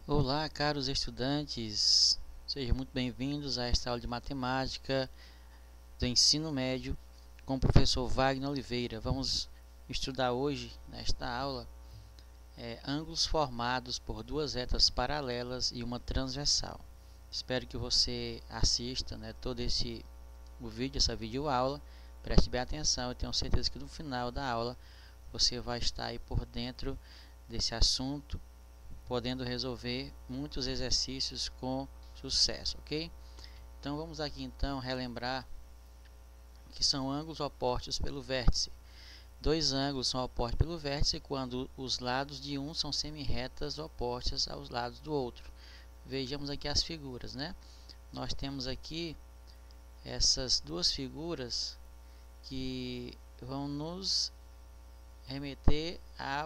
Olá, caros estudantes, sejam muito bem-vindos a esta aula de matemática do ensino médio com o professor Wagner Oliveira. Vamos estudar hoje, nesta aula, ângulos formados por duas retas paralelas e uma transversal. Espero que você assista, todo o vídeo, essa videoaula, preste bem atenção. Eu tenho certeza que no final da aula você vai estar aí por dentro desse assunto, podendo resolver muitos exercícios com sucesso, ok? Então vamos aqui então relembrar que são ângulos opostos pelo vértice. Dois ângulos são opostos pelo vértice quando os lados de um são semi-retas opostas aos lados do outro. Vejamos aqui as figuras, Nós temos aqui essas duas figuras que vão nos remeter à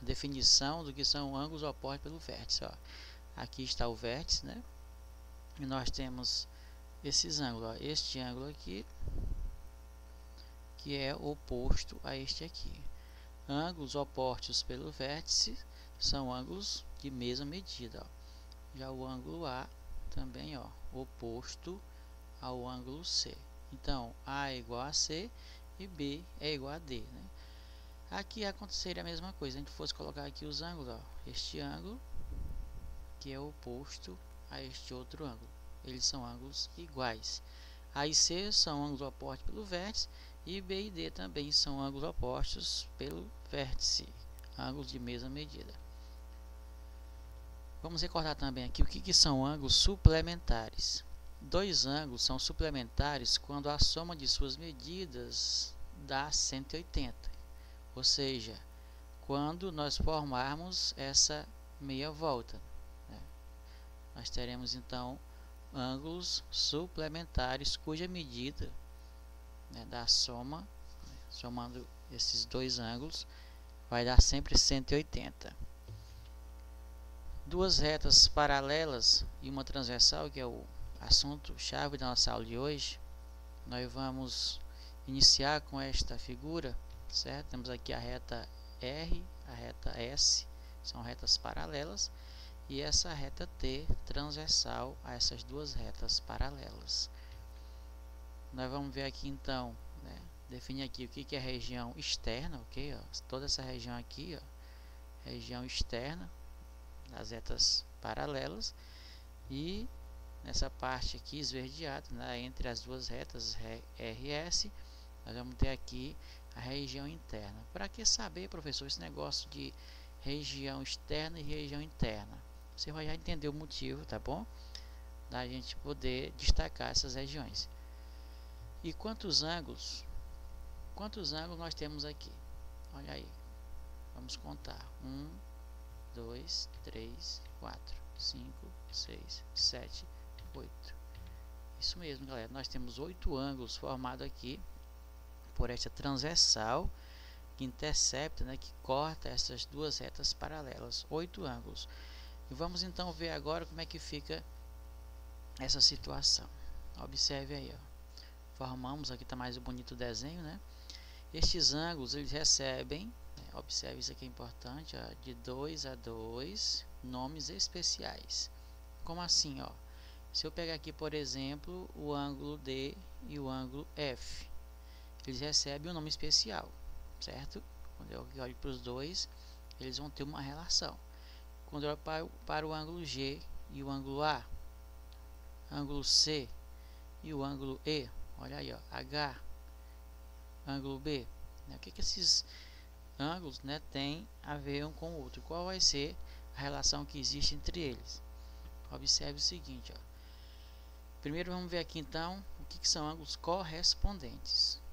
definição do que são ângulos opostos pelo vértice. Aqui está o vértice, E nós temos esses ângulos. Este ângulo aqui, que é oposto a este aqui. Ângulos opostos pelo vértice são ângulos de mesma medida. Já o ângulo A também, oposto ao ângulo C. Então, A é igual a C e B é igual a D, Aqui aconteceria a mesma coisa. A gente fosse colocar aqui os ângulos, este ângulo que é oposto a este outro ângulo. Eles são ângulos iguais. A e C são ângulos opostos pelo vértice e B e D também são ângulos opostos pelo vértice, ângulos de mesma medida. Vamos recordar também aqui o que são ângulos suplementares. Dois ângulos são suplementares quando a soma de suas medidas dá 180. Ou seja, quando nós formarmos essa meia volta, nós teremos então ângulos suplementares cuja medida da soma, somando esses dois ângulos, vai dar sempre 180. Duas retas paralelas e uma transversal, que é o assunto chave da nossa aula de hoje, nós vamos iniciar com esta figura, certo? Temos aqui a reta R, a reta S, são retas paralelas, e essa reta T transversal a essas duas retas paralelas. Nós vamos ver aqui então, definir aqui o que é região externa, ok? Toda essa região aqui, região externa das retas paralelas, e nessa parte aqui esverdeada, entre as duas retas RS, nós vamos ter aqui a região interna. Para que saber, professor, esse negócio de região externa e região interna? Você vai já entender o motivo, tá bom? Da gente poder destacar essas regiões. E quantos ângulos nós temos aqui? Olha aí, vamos contar: 1, 2, 3, 4, 5, 6, 7, 8. Isso mesmo, galera, nós temos 8 ângulos formados aqui por esta transversal que intercepta, que corta essas duas retas paralelas. 8 ângulos. E vamos então ver agora como é que fica essa situação. Observe aí, formamos, aqui está mais bonito o desenho, Estes ângulos, eles recebem, observe, isso aqui é importante, de 2 a 2 nomes especiais. Como assim, se eu pegar aqui, por exemplo, o ângulo D e o ângulo F, eles recebem um nome especial, certo? Quando eu olho para os dois, eles vão ter uma relação. Quando eu olho para o ângulo G e o ângulo A, ângulo C e o ângulo E, olha aí, H, ângulo B, o que esses ângulos têm a ver um com o outro? Qual vai ser a relação que existe entre eles? Observe o seguinte, primeiro vamos ver aqui então o que são ângulos correspondentes,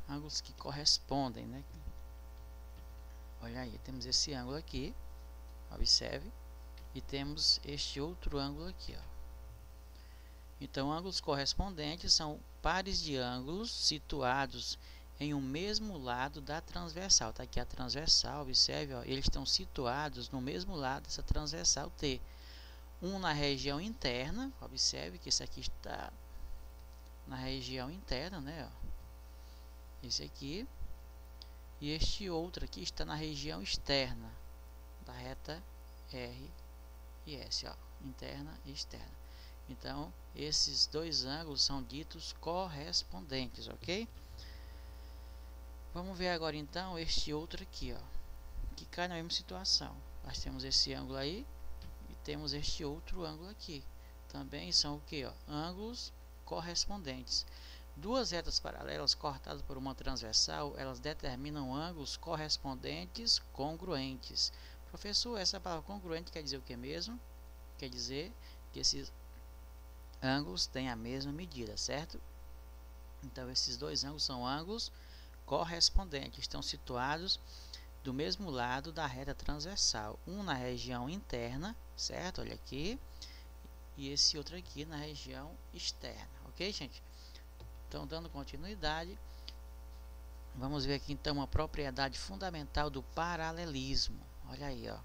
ângulos que correspondem, Olha aí, temos esse ângulo aqui, observe, e temos este outro ângulo aqui, Então, ângulos correspondentes são pares de ângulos situados em um mesmo lado da transversal. Está aqui a transversal, observe, eles estão situados no mesmo lado dessa transversal T. Um na região interna, observe que esse aqui está na região interna, Esse aqui. E este outro aqui está na região externa da reta R e S, ó, interna e externa. Então, esses dois ângulos são ditos correspondentes, ok? Vamos ver agora então este outro aqui, ó, que cai na mesma situação. Nós temos esse ângulo aí e temos este outro ângulo aqui. Também são o que, ó? Ângulos correspondentes. Duas retas paralelas cortadas por uma transversal, elas determinam ângulos correspondentes congruentes. Professor, essa palavra congruente quer dizer o que mesmo? Quer dizer que esses ângulos têm a mesma medida, certo? Então, esses dois ângulos são ângulos correspondentes, estão situados do mesmo lado da reta transversal, um na região interna, certo? Olha aqui, e esse outro aqui na região externa, ok, gente? Então, dando continuidade, vamos ver aqui então uma propriedade fundamental do paralelismo. Olha aí, ó.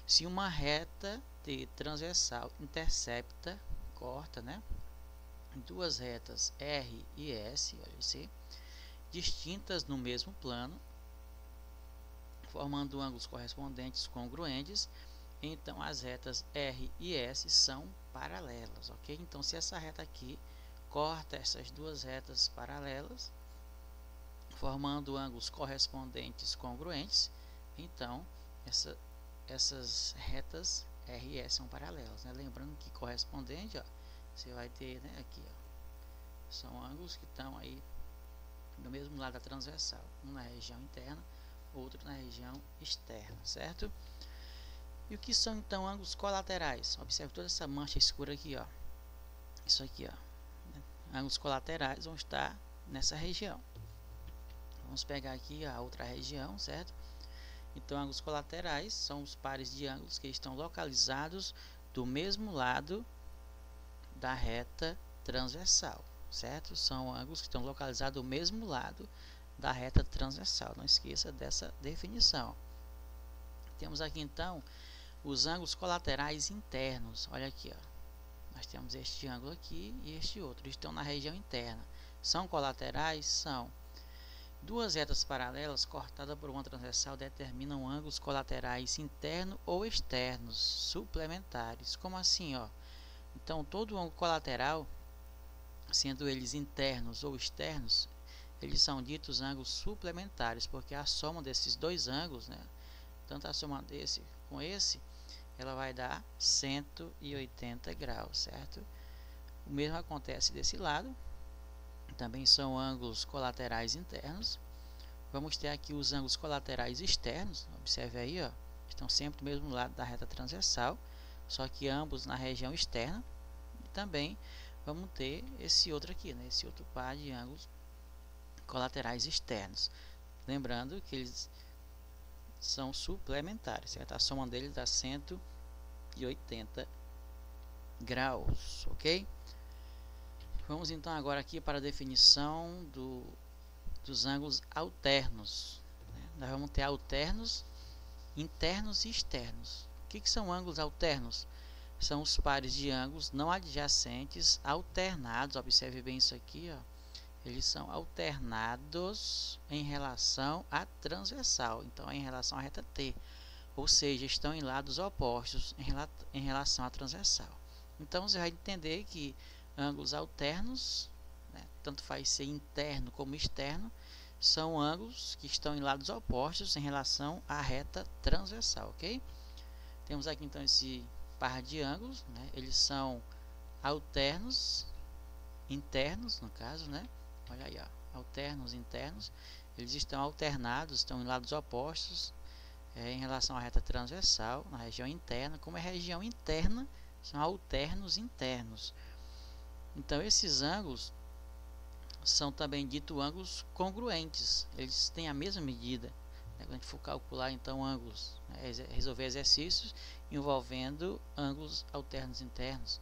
Se uma reta T transversal intercepta, corta, né, duas retas R e S, olha assim, distintas no mesmo plano, formando ângulos correspondentes congruentes, então as retas R e S são paralelas, ok? Então, se essa reta aqui corta essas duas retas paralelas, formando ângulos correspondentes congruentes, então essas retas R e S são paralelas, né? Lembrando que correspondente, ó, você vai ter, né, aqui, ó, são ângulos que estão aí do mesmo lado da transversal, um na região interna, outro na região externa, certo? E o que são então ângulos colaterais? Observe toda essa mancha escura aqui, ó. Isso aqui, ó. Ângulos colaterais vão estar nessa região. Vamos pegar aqui a outra região, certo? Então, ângulos colaterais são os pares de ângulos que estão localizados do mesmo lado da reta transversal, certo? São ângulos que estão localizados do mesmo lado da reta transversal. Não esqueça dessa definição. Temos aqui então os ângulos colaterais internos. Olha aqui, ó. Nós temos este ângulo aqui e este outro. Estão na região interna. São colaterais? São. Duas retas paralelas cortadas por uma transversal determinam ângulos colaterais internos ou externos suplementares. Como assim, ó? Então, todo ângulo colateral, sendo eles internos ou externos, eles são ditos ângulos suplementares, porque a soma desses dois ângulos, né, tanto a soma desse com esse, ela vai dar 180 graus, certo? O mesmo acontece desse lado, também são ângulos colaterais internos. Vamos ter aqui os ângulos colaterais externos, observe aí, ó, estão sempre do mesmo lado da reta transversal, só que ambos na região externa. E também vamos ter esse outro aqui, né, esse outro par de ângulos colaterais externos. Lembrando que eles são suplementares, certo? A soma deles dá 180 graus, ok? Vamos então agora aqui para a definição dos ângulos alternos, né? Nós vamos ter alternos internos e externos. O que são ângulos alternos? São os pares de ângulos não adjacentes alternados. Observe bem isso aqui, ó. Eles são alternados em relação à transversal, então em relação à reta T, ou seja, estão em lados opostos em relação à transversal. Então você vai entender que ângulos alternos, né, tanto faz ser interno como externo, são ângulos que estão em lados opostos em relação à reta transversal, ok? Temos aqui então esse par de ângulos, né, eles são alternos, internos no caso, né? Olha aí, ó, alternos, internos, eles estão alternados, estão em lados opostos em relação à reta transversal, na região interna. Como é região interna, são alternos internos. Então, esses ângulos são também ditos ângulos congruentes, eles têm a mesma medida. Quando a gente for calcular, então, ângulos, né, resolver exercícios envolvendo ângulos alternos internos.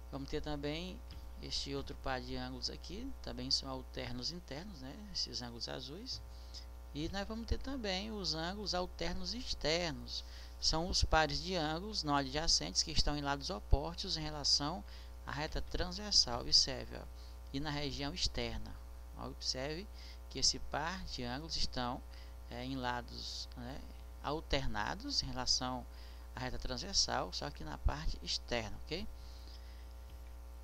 Vamos ter também este outro par de ângulos aqui, também são alternos internos, né, esses ângulos azuis. E nós vamos ter também os ângulos alternos externos. São os pares de ângulos não adjacentes que estão em lados opostos em relação à reta transversal. Observe, ó, e na região externa. Observe que esse par de ângulos estão em lados, né, alternados em relação a reta transversal, só que na parte externa, ok?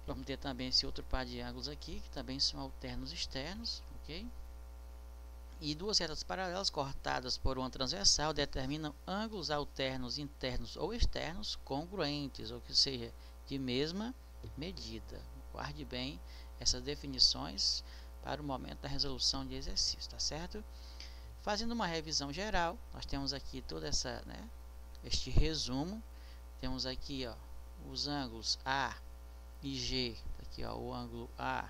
Vamos ter também esse outro par de ângulos aqui, que também são alternos externos, ok? E duas retas paralelas cortadas por uma transversal determinam ângulos alternos internos ou externos congruentes, ou seja, de mesma medida. Guarde bem essas definições para o momento da resolução de exercício, tá certo? Fazendo uma revisão geral, nós temos aqui toda essa, este resumo. Temos aqui, ó, os ângulos A e G, aqui, ó, o ângulo A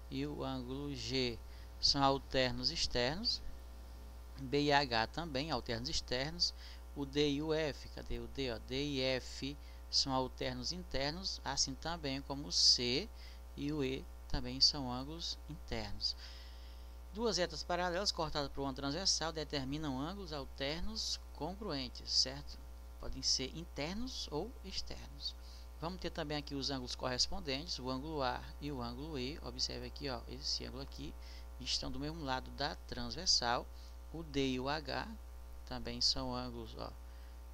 e o ângulo G são alternos externos. B e H também alternos externos. O D e o F, cadê o D? Ó, D e F são alternos internos, assim também como o C e o E também são ângulos internos. Duas retas paralelas cortadas por uma transversal determinam ângulos alternos congruentes, certo? Podem ser internos ou externos. Vamos ter também aqui os ângulos correspondentes, o ângulo A e o ângulo E. Observe aqui, ó, esse ângulo aqui estão do mesmo lado da transversal. O D e o H também são ângulos, ó,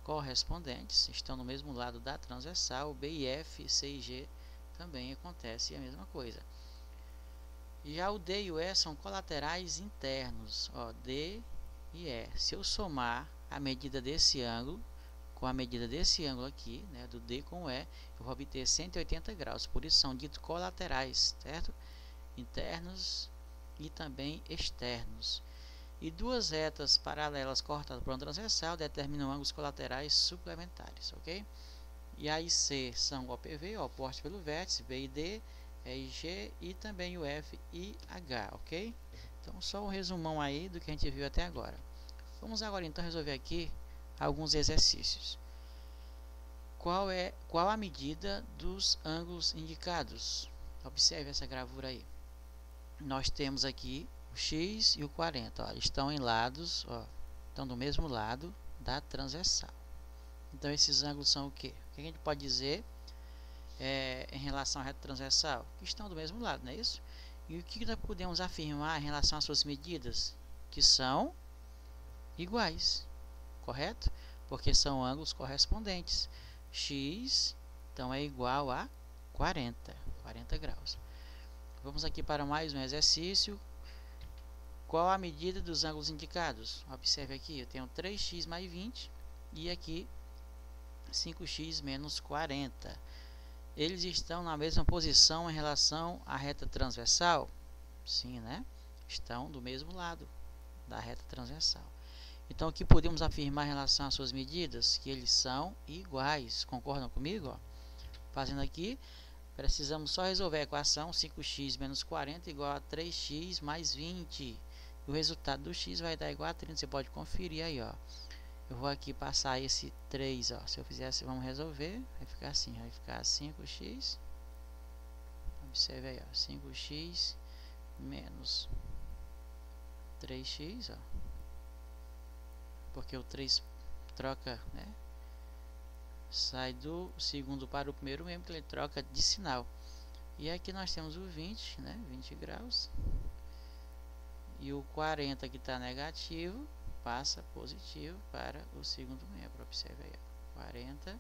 correspondentes, estão no mesmo lado da transversal. O B e F, C e G também acontece a mesma coisa. Já o D e o E são colaterais internos, ó, D e E. Se eu somar a medida desse ângulo com a medida desse ângulo aqui, do D com o E, eu vou obter 180 graus. Por isso são ditos colaterais, certo? Internos e também externos. E duas retas paralelas cortadas por uma transversal determinam ângulos colaterais suplementares, ok? E A e C são OPV, opostos pelo vértice, B e D, E e G, e também o F e H, ok? Então, só um resumão aí do que a gente viu até agora. Vamos agora então resolver aqui alguns exercícios. Qual a medida dos ângulos indicados? Observe essa gravura aí. Nós temos aqui o X e o 40, ó, estão em lados, ó, estão do mesmo lado da transversal. Então esses ângulos são o quê? O que a gente pode dizer em relação à reta transversal? Que estão do mesmo lado, não é isso? E o que nós podemos afirmar em relação às suas medidas? Que são iguais, correto? Porque são ângulos correspondentes. X então é igual a 40 graus. Vamos aqui para mais um exercício. Qual a medida dos ângulos indicados? Observe aqui, eu tenho 3x mais 20 e aqui 5x menos 40. Eles estão na mesma posição em relação à reta transversal? Sim, né? Estão do mesmo lado da reta transversal. Então, o que podemos afirmar em relação às suas medidas? Que eles são iguais. Concordam comigo? Ó? Fazendo aqui, precisamos só resolver a equação 5x menos 40 igual a 3x mais 20. E o resultado do x vai dar igual a 30. Você pode conferir aí, ó. Eu vou aqui passar esse 3, ó. Se eu fizesse, vamos resolver. Vai ficar assim, vai ficar 5x. Observe aí, ó. 5x menos 3x, ó. Porque o 3 troca, sai do segundo para o primeiro mesmo, que ele troca de sinal. E aqui nós temos o 20, 20 graus. E o 40 que está negativo passa positivo para o segundo membro. Observe aí, ó, 40,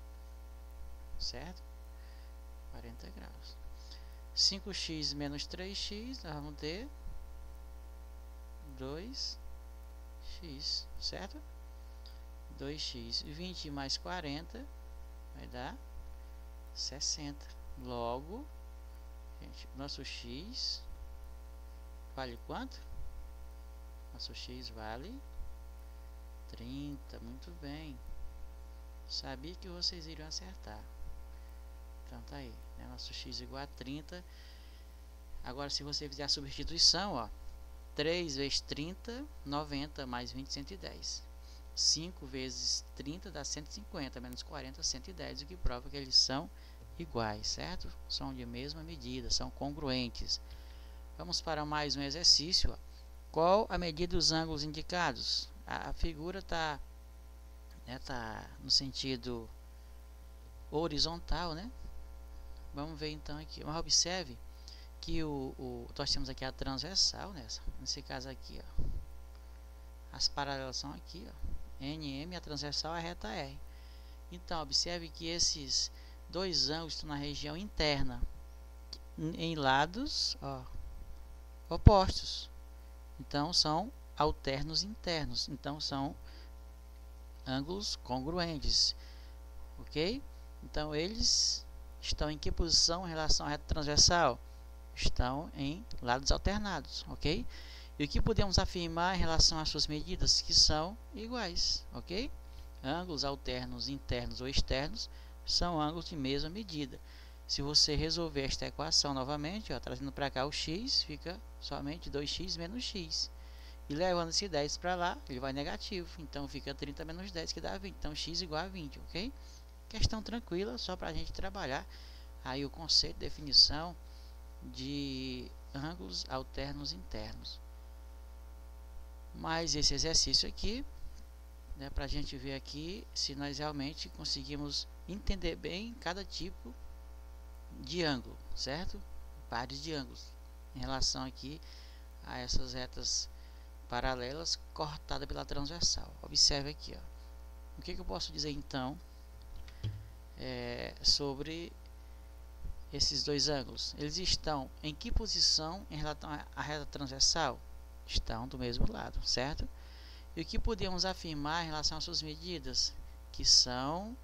certo? 40 graus. 5x menos 3x, nós vamos ter 2x, certo? 2x. 20 mais 40 vai dar 60. Logo, gente, nosso x vale quanto? Nosso x vale 30. Muito bem. Sabia que vocês iriam acertar. Então tá aí, nosso x igual a 30. Agora, se você fizer a substituição, ó, 3 vezes 30, 90, mais 20, 110. 5 vezes 30 dá 150, menos 40, 110, o que prova que eles são iguais, certo? São de mesma medida, são congruentes. Vamos para mais um exercício. Ó. Qual a medida dos ângulos indicados? A figura está no sentido horizontal, Vamos ver então aqui. Mas observe que nós temos aqui a transversal, nesse caso aqui, ó. As paralelas são aqui, ó. NM, a transversal é a reta R. Então, observe que esses dois ângulos estão na região interna, em lados opostos. Então, são alternos internos. Então, são ângulos congruentes. Ok? Então, eles estão em que posição em relação à reta transversal? Estão em lados alternados. Ok? E o que podemos afirmar em relação às suas medidas? Que são iguais. Ok? Ângulos alternos internos ou externos são ângulos de mesma medida. Se você resolver esta equação novamente, trazendo para cá o x, fica somente 2x menos x. E levando esse 10 para lá, ele vai negativo. Então fica 30 menos 10, que dá 20. Então x igual a 20, ok? Questão tranquila, só para a gente trabalhar aí o conceito de definição de ângulos alternos internos. Mas esse exercício aqui, né, para a gente ver aqui se nós realmente conseguimos entender bem cada tipo de ângulo, certo? Pares de ângulos em relação aqui a essas retas paralelas cortadas pela transversal. Observe aqui, o que eu posso dizer então sobre esses dois ângulos? Eles estão em que posição em relação à reta transversal? Estão do mesmo lado, certo? E o que podemos afirmar em relação às suas medidas? Que são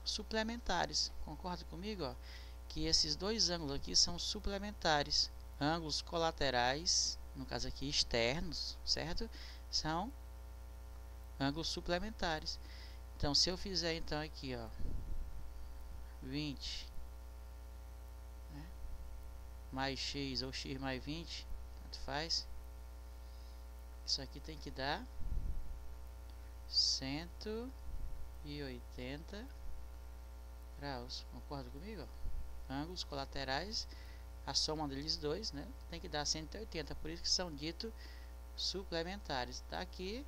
suplementares. Concorda comigo? Que esses dois ângulos aqui são suplementares. Ângulos colaterais, no caso aqui externos, certo? São ângulos suplementares. Então, se eu fizer então aqui, 20, né, mais x ou x mais 20, tanto faz. Isso aqui tem que dar 180 graus. Concorda comigo? Ângulos colaterais, a soma deles dois, né, tem que dar 180. Por isso que são ditos suplementares. Daqui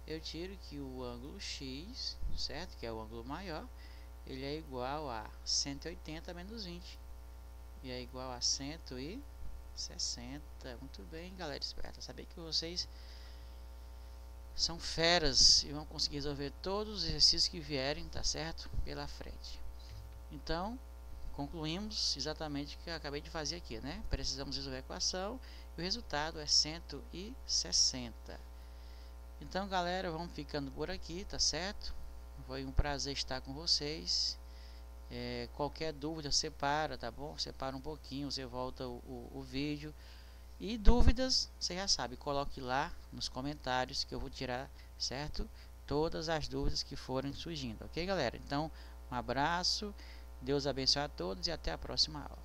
eu tiro que o ângulo x, certo? Que é o ângulo maior, ele é igual a 180 menos 20. E é igual a 160. Muito bem, galera esperta. Saber que vocês são feras e vão conseguir resolver todos os exercícios que vierem, tá certo? Pela frente. Então, concluímos exatamente o que eu acabei de fazer aqui, né? Precisamos resolver a equação e o resultado é 160. Então, galera, vamos ficando por aqui, tá certo? Foi um prazer estar com vocês. Qualquer dúvida, separa, tá bom? Separa um pouquinho, você volta o vídeo. E dúvidas, você já sabe, coloque lá nos comentários que eu vou tirar, certo? Todas as dúvidas que forem surgindo, ok, galera? Então, um abraço, Deus abençoe a todos e até a próxima aula.